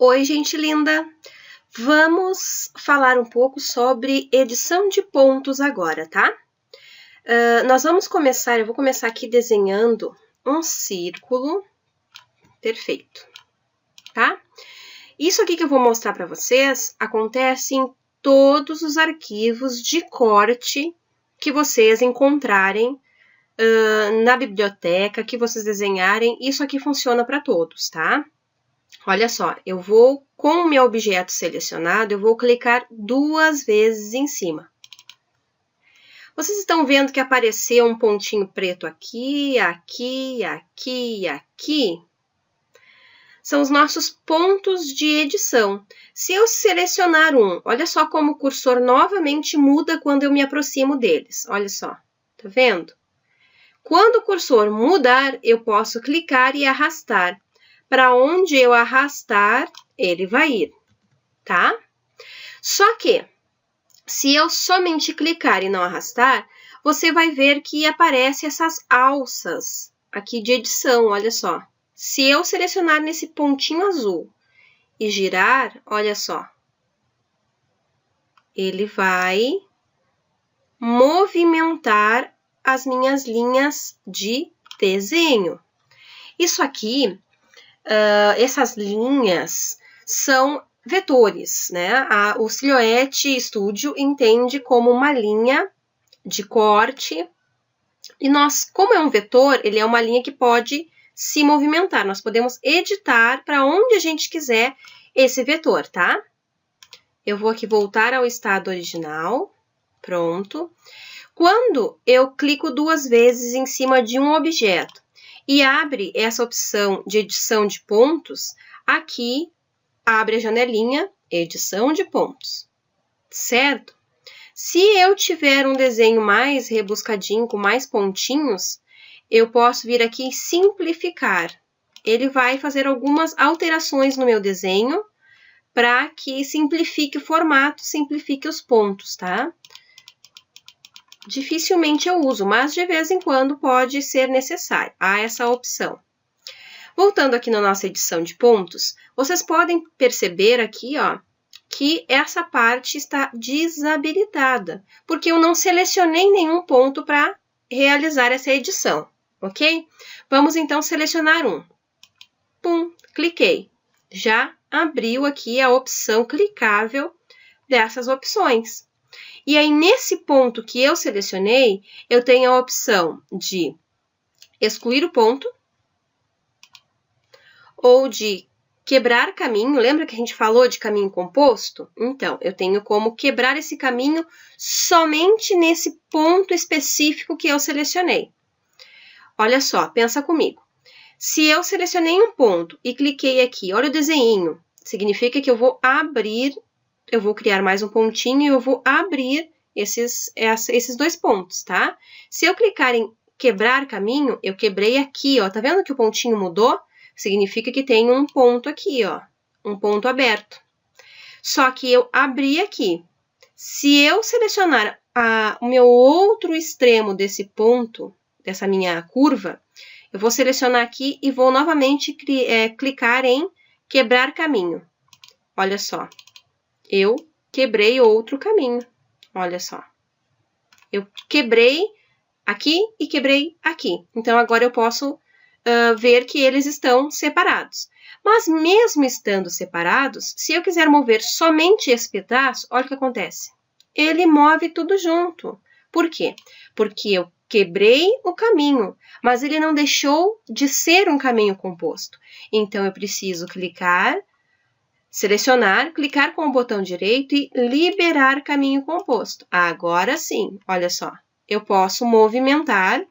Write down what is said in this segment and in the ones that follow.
Oi, gente linda! Vamos falar um pouco sobre edição de pontos agora, tá? Nós vamos começar, eu vou começar aqui desenhando um círculo perfeito, tá? Isso aqui que eu vou mostrar para vocês acontece em todos os arquivos de corte que vocês encontrarem na biblioteca, que vocês desenharem. Isso aqui funciona para todos, tá? Olha só, eu vou, com o meu objeto selecionado, eu vou clicar 2 vezes em cima. Vocês estão vendo que apareceu um pontinho preto aqui, aqui, aqui, aqui? São os nossos pontos de edição. Se eu selecionar um, olha só como o cursor novamente muda quando eu me aproximo deles. Olha só, tá vendo? Quando o cursor mudar, eu posso clicar e arrastar. Para onde eu arrastar, ele vai ir, tá? Só que, se eu somente clicar e não arrastar, você vai ver que aparecem essas alças aqui de edição, olha só. Se eu selecionar nesse pontinho azul e girar, olha só, ele vai movimentar as minhas linhas de desenho. Isso aqui, essas linhas são vetores, né? O Silhouette Studio entende como uma linha de corte. E nós, como é um vetor, ele é uma linha que pode se movimentar. Nós podemos editar para onde a gente quiser esse vetor, tá? Eu vou aqui voltar ao estado original. Pronto. Quando eu clico 2 vezes em cima de um objeto e abre essa opção de edição de pontos, aqui abre a janelinha edição de pontos, certo? Se eu tiver um desenho mais rebuscadinho, com mais pontinhos, eu posso vir aqui em simplificar. Ele vai fazer algumas alterações no meu desenho para que simplifique o formato, simplifique os pontos, tá? Dificilmente eu uso, mas de vez em quando pode ser necessário. Há essa opção. Voltando aqui na nossa edição de pontos, vocês podem perceber aqui, ó, que essa parte está desabilitada, porque eu não selecionei nenhum ponto para realizar essa edição, ok? Vamos então selecionar um. Pum, cliquei. Já abriu aqui a opção clicável dessas opções. E aí, nesse ponto que eu selecionei, eu tenho a opção de excluir o ponto ou de quebrar caminho. Lembra que a gente falou de caminho composto? Então, eu tenho como quebrar esse caminho somente nesse ponto específico que eu selecionei. Olha só, pensa comigo. Se eu selecionei um ponto e cliquei aqui, olha o desenho, significa que eu vou abrir, eu vou criar mais um pontinho e eu vou abrir esses 2 pontos, tá? Se eu clicar em quebrar caminho, eu quebrei aqui, ó, tá vendo que o pontinho mudou? Significa que tem um ponto aqui, ó, um ponto aberto. Só que eu abri aqui. Se eu selecionar o meu outro extremo desse ponto, dessa minha curva, eu vou selecionar aqui e vou novamente clicar em quebrar caminho. Olha só, eu quebrei outro caminho. Olha só, eu quebrei aqui e quebrei aqui. Então, agora eu posso ver que eles estão separados. Mas mesmo estando separados, se eu quiser mover somente esse pedaço, olha o que acontece. Ele move tudo junto. Por quê? Porque eu quebrei o caminho, mas ele não deixou de ser um caminho composto. Então, eu preciso clicar, selecionar, clicar com o botão direito e liberar caminho composto. Agora sim, olha só, eu posso movimentar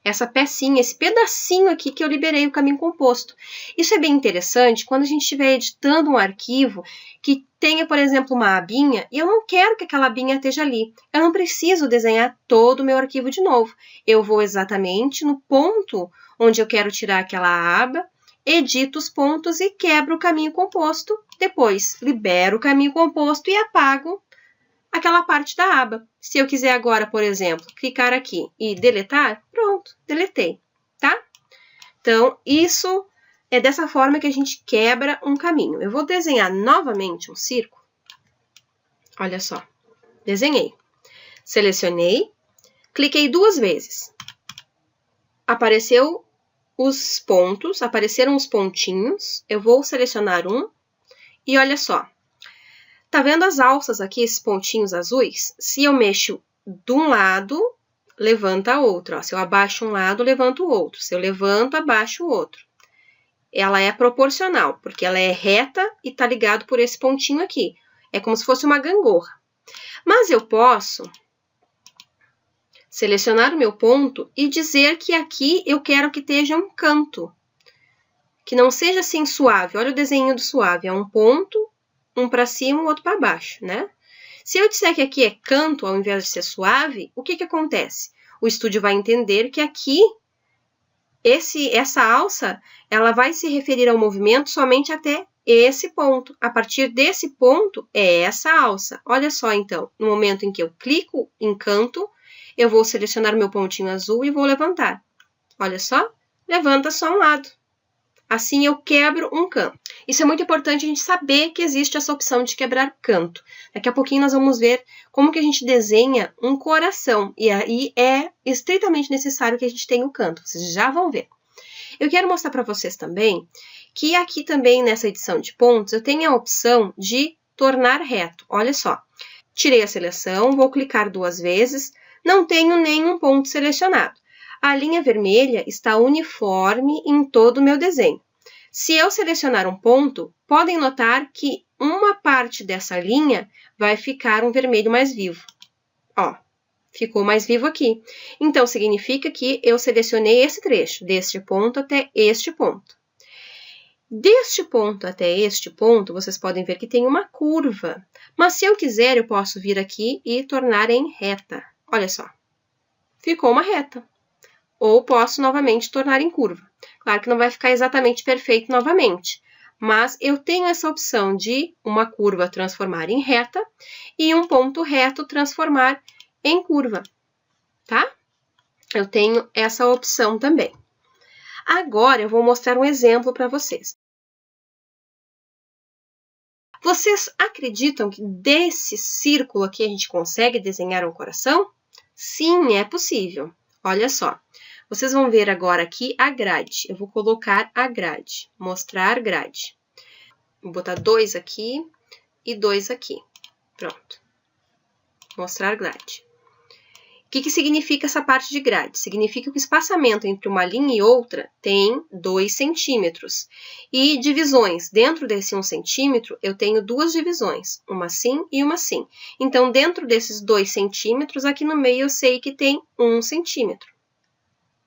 essa pecinha, esse pedacinho aqui que eu liberei o caminho composto. Isso é bem interessante quando a gente estiver editando um arquivo que tenha, por exemplo, uma abinha, e eu não quero que aquela abinha esteja ali. Eu não preciso desenhar todo o meu arquivo de novo. Eu vou exatamente no ponto onde eu quero tirar aquela aba, edito os pontos e quebro o caminho composto. Depois, libero o caminho composto e apago aquela parte da aba. Se eu quiser agora, por exemplo, clicar aqui e deletar, pronto, deletei, tá? Então, isso É dessa forma que a gente quebra um caminho. Eu vou desenhar novamente um círculo. Olha só, desenhei. Selecionei, cliquei 2 vezes. Apareceram os pontinhos. Eu vou selecionar um e olha só. Tá vendo as alças aqui, esses pontinhos azuis? Se eu mexo de um lado, levanta outro. Ó. Se eu abaixo um lado, levanto o outro. Se eu levanto, abaixo o outro. Ela é proporcional, porque ela é reta e tá ligado por esse pontinho aqui. É como se fosse uma gangorra. Mas eu posso selecionar o meu ponto e dizer que aqui eu quero que esteja um canto. Que não seja assim suave. Olha o desenho do suave. É um ponto, um para cima, o outro para baixo, né? Se eu disser que aqui é canto ao invés de ser suave, o que acontece? O estúdio vai entender que aqui, essa alça, ela vai se referir ao movimento somente até esse ponto. A partir desse ponto, é essa alça. Olha só, então, no momento em que eu clico em canto, eu vou selecionar o meu pontinho azul e vou levantar. Olha só, levanta só um lado. Assim eu quebro um canto. Isso é muito importante a gente saber que existe essa opção de quebrar canto. Daqui a pouquinho nós vamos ver como que a gente desenha um coração. E aí é estritamente necessário que a gente tenha o canto. Vocês já vão ver. Eu quero mostrar para vocês também que aqui também nessa edição de pontos eu tenho a opção de tornar reto. Olha só. Tirei a seleção, vou clicar 2 vezes. Não tenho nenhum ponto selecionado. A linha vermelha está uniforme em todo o meu desenho. Se eu selecionar um ponto, podem notar que uma parte dessa linha vai ficar um vermelho mais vivo. Ó, ficou mais vivo aqui. Então, significa que eu selecionei esse trecho, deste ponto até este ponto. Deste ponto até este ponto, vocês podem ver que tem uma curva. Mas se eu quiser, eu posso vir aqui e tornar em reta. Olha só, ficou uma reta. Ou posso novamente tornar em curva. Claro que não vai ficar exatamente perfeito novamente, mas eu tenho essa opção de uma curva transformar em reta e um ponto reto transformar em curva, tá? Eu tenho essa opção também. Agora eu vou mostrar um exemplo para vocês. Vocês acreditam que desse círculo aqui a gente consegue desenhar um coração? Sim, é possível. Olha só. Vocês vão ver agora aqui a grade. Eu vou colocar a grade. Mostrar grade. Vou botar 2 aqui e 2 aqui. Pronto. Mostrar grade. O que significa essa parte de grade? Significa que o espaçamento entre uma linha e outra tem 2 centímetros. E divisões. Dentro desse 1 centímetro, eu tenho 2 divisões. Uma assim e uma assim. Então, dentro desses 2 centímetros, aqui no meio eu sei que tem 1 centímetro.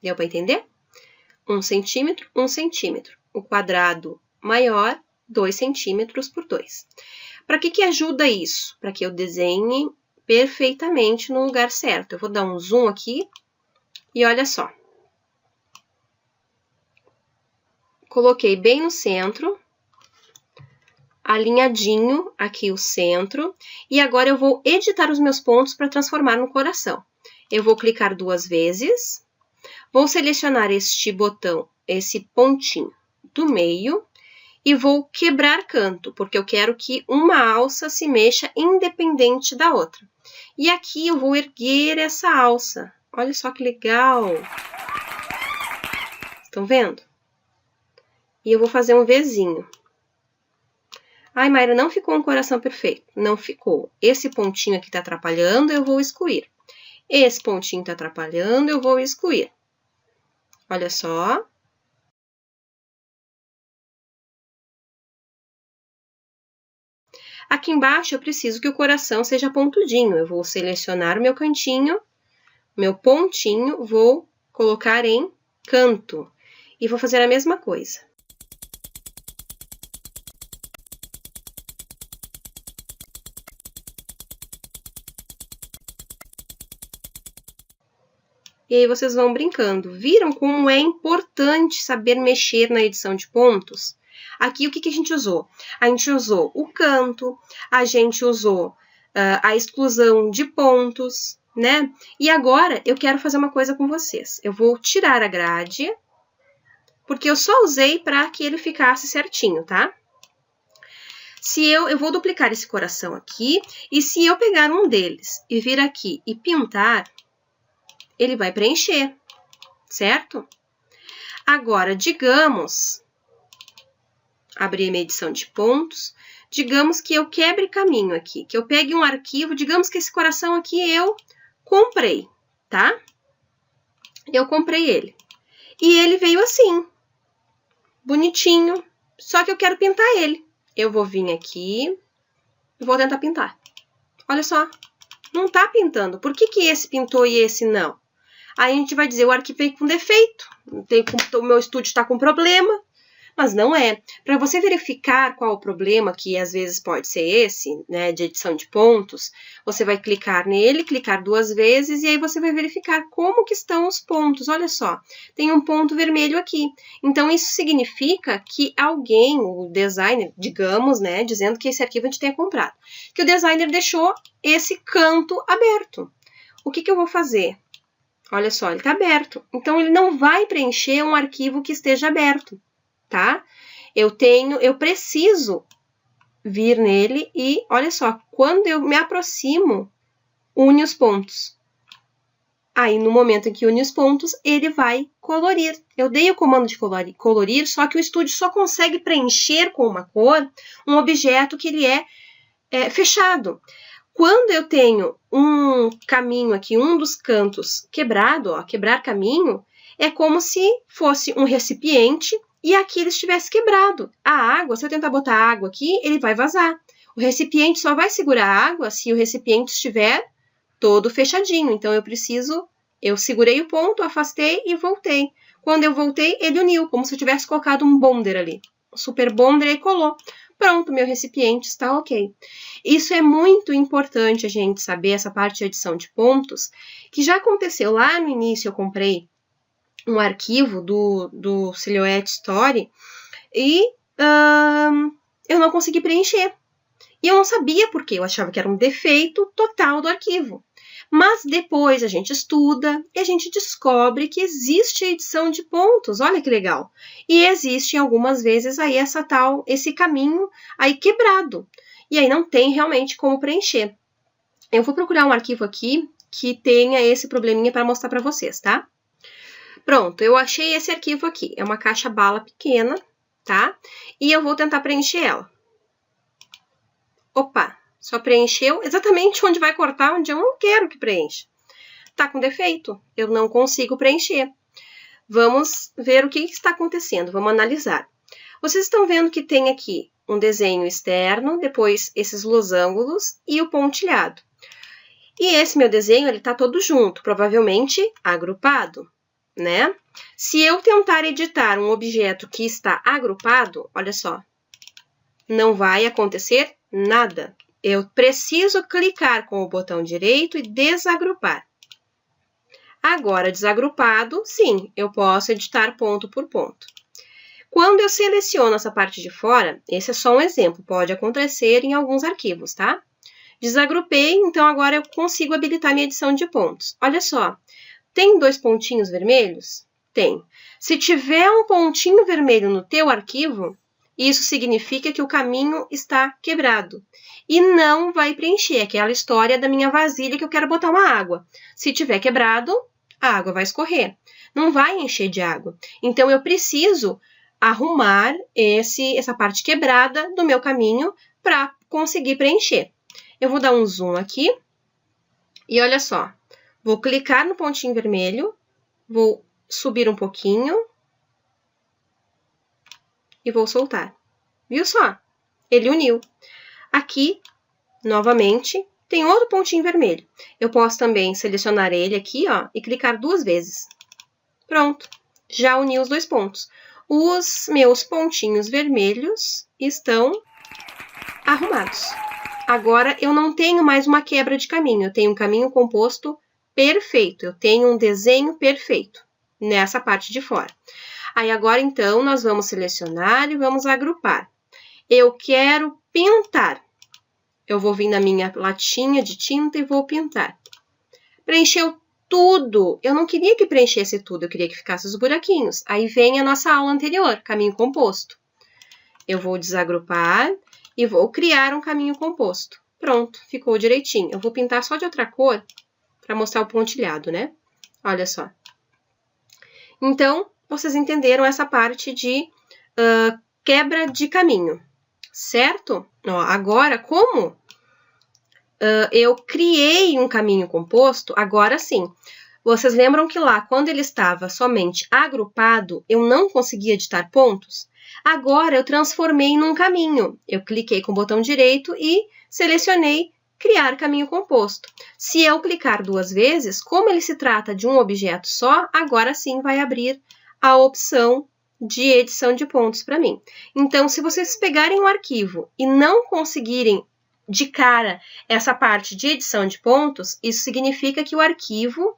Deu para entender? 1 centímetro, 1 centímetro. O quadrado maior, 2 centímetros por 2. Para que ajuda isso? Para que eu desenhe perfeitamente no lugar certo. Eu vou dar um zoom aqui e olha só. Coloquei bem no centro, alinhadinho aqui o centro, e agora eu vou editar os meus pontos para transformar no coração. Eu vou clicar 2 vezes. Vou selecionar este botão, esse pontinho do meio e vou quebrar canto, porque eu quero que uma alça se mexa independente da outra. E aqui eu vou erguer essa alça. Olha só que legal! Estão vendo? E eu vou fazer um Vzinho. Ai, Mayra, não ficou um coração perfeito. Não ficou. Esse pontinho aqui está atrapalhando, eu vou excluir. Esse pontinho está atrapalhando, eu vou excluir. Olha só. Aqui embaixo eu preciso que o coração seja pontudinho. Eu vou selecionar o meu cantinho, meu pontinho, vou colocar em canto. E vou fazer a mesma coisa. E aí vocês vão brincando. Viram como é importante saber mexer na edição de pontos? Aqui, o que a gente usou? A gente usou o canto, a gente usou a exclusão de pontos, né? E agora, eu quero fazer uma coisa com vocês. Eu vou tirar a grade porque eu só usei para que ele ficasse certinho, tá? Se eu vou duplicar esse coração aqui, e se eu pegar um deles e vir aqui e pintar, ele vai preencher, certo? Agora, digamos, abrir minha edição de pontos, digamos que eu quebre caminho aqui, que eu pegue um arquivo, digamos que esse coração aqui eu comprei, tá? Eu comprei ele. E ele veio assim, bonitinho, só que eu quero pintar ele. Eu vou vir aqui e vou tentar pintar. Olha só, não tá pintando. Por que que esse pintou e esse não? Aí a gente vai dizer, o arquivo veio com defeito, o meu estúdio está com problema, mas não é. Para você verificar qual o problema, que às vezes pode ser esse, né, de edição de pontos, você vai clicar nele, clicar 2 vezes, e aí você vai verificar como que estão os pontos. Olha só, tem um ponto vermelho aqui. Então, isso significa que alguém, o designer, digamos, né, dizendo que esse arquivo a gente tenha comprado, que o designer deixou esse canto aberto. O que que eu vou fazer? Olha só, ele está aberto. Então, ele não vai preencher um arquivo que esteja aberto, tá? Eu preciso vir nele e, olha só, quando eu me aproximo, une os pontos. Aí, no momento em que une os pontos, ele vai colorir. Eu dei o comando de colorir, só que o estúdio só consegue preencher com uma cor um objeto que ele é fechado. Quando eu tenho um caminho aqui, um dos cantos quebrado, ó, quebrar caminho, é como se fosse um recipiente e aqui ele estivesse quebrado. A água, se eu tentar botar água aqui, ele vai vazar. O recipiente só vai segurar a água se o recipiente estiver todo fechadinho. Então, eu segurei o ponto, afastei e voltei. Quando eu voltei, ele uniu, como se eu tivesse colocado um bonder ali. Um super bonder e colou. Pronto, meu recipiente está ok. Isso é muito importante a gente saber, essa parte de edição de pontos, que já aconteceu lá no início, eu comprei um arquivo do Silhouette Story e eu não consegui preencher. E eu não sabia por quê, eu achava que era um defeito total do arquivo. Mas depois a gente estuda e a gente descobre que existe a edição de pontos, olha que legal. E existe algumas vezes aí esse caminho aí quebrado. E aí não tem realmente como preencher. Eu vou procurar um arquivo aqui que tenha esse probleminha para mostrar para vocês, tá? Pronto, eu achei esse arquivo aqui. É uma caixa bala pequena, tá? E eu vou tentar preencher ela. Opa! Só preencheu exatamente onde vai cortar, onde eu não quero que preencha. Tá com defeito, eu não consigo preencher. Vamos ver o que está acontecendo, vamos analisar. Vocês estão vendo que tem aqui um desenho externo, depois esses losângulos e o pontilhado. E esse meu desenho, ele tá todo junto, provavelmente agrupado, né? Se eu tentar editar um objeto que está agrupado, olha só, não vai acontecer nada. Eu preciso clicar com o botão direito e desagrupar. Agora, desagrupado, sim, eu posso editar ponto por ponto. Quando eu seleciono essa parte de fora, esse é só um exemplo, pode acontecer em alguns arquivos, tá? Desagrupei, então agora eu consigo habilitar minha edição de pontos. Olha só, tem 2 pontinhos vermelhos? Tem. Se tiver um pontinho vermelho no teu arquivo, isso significa que o caminho está quebrado e não vai preencher. Aquela história da minha vasilha que eu quero botar uma água. Se tiver quebrado, a água vai escorrer. Não vai encher de água. Então, eu preciso arrumar essa parte quebrada do meu caminho para conseguir preencher. Eu vou dar um zoom aqui e olha só. Vou clicar no pontinho vermelho, vou subir um pouquinho e vou soltar. Viu só? Ele uniu. Aqui, novamente, tem outro pontinho vermelho. Eu posso também selecionar ele aqui, ó, e clicar 2 vezes. Pronto. Já uni os 2 pontos. Os meus pontinhos vermelhos estão arrumados. Agora, eu não tenho mais uma quebra de caminho. Eu tenho um caminho composto perfeito. Eu tenho um desenho perfeito nessa parte de fora. Aí, agora, então, nós vamos selecionar e vamos agrupar. Eu quero pintar. Eu vou vir na minha latinha de tinta e vou pintar. Preencheu tudo. Eu não queria que preenchesse tudo, eu queria que ficasse os buraquinhos. Aí vem a nossa aula anterior, caminho composto. Eu vou desagrupar e vou criar um caminho composto. Pronto, ficou direitinho. Eu vou pintar só de outra cor para mostrar o pontilhado, né? Olha só. Então, vocês entenderam essa parte de quebra de caminho, certo? Ó, agora, como eu criei um caminho composto, agora sim. Vocês lembram que lá, quando ele estava somente agrupado, eu não conseguia editar pontos? Agora, eu transformei num caminho. Eu cliquei com o botão direito e selecionei criar caminho composto. Se eu clicar 2 vezes, como ele se trata de um objeto só, agora sim vai abrir a opção de edição de pontos para mim. Então, se vocês pegarem um arquivo e não conseguirem de cara essa parte de edição de pontos, isso significa que o arquivo,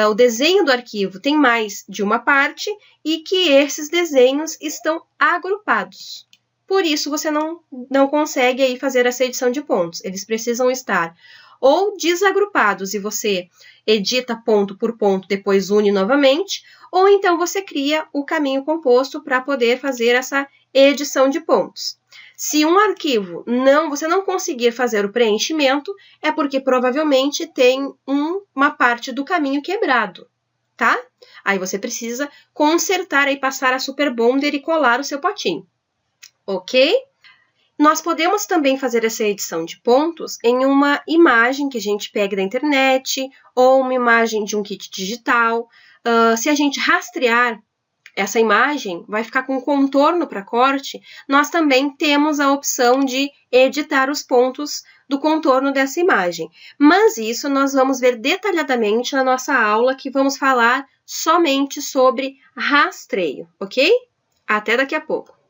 o desenho do arquivo tem mais de uma parte e que esses desenhos estão agrupados. Por isso, você não consegue aí fazer essa edição de pontos. Eles precisam estar ou desagrupados e você edita ponto por ponto, depois une novamente, ou então você cria o caminho composto para poder fazer essa edição de pontos. Se um arquivo você não conseguir fazer o preenchimento, é porque provavelmente tem uma parte do caminho quebrado, tá? Aí você precisa consertar e passar a Super Bonder e colar o seu potinho, ok? Nós podemos também fazer essa edição de pontos em uma imagem que a gente pega da internet ou uma imagem de um kit digital. Se a gente rastrear essa imagem, vai ficar com contorno para corte, nós também temos a opção de editar os pontos do contorno dessa imagem. Mas isso nós vamos ver detalhadamente na nossa aula, que vamos falar somente sobre rastreio, ok? Até daqui a pouco!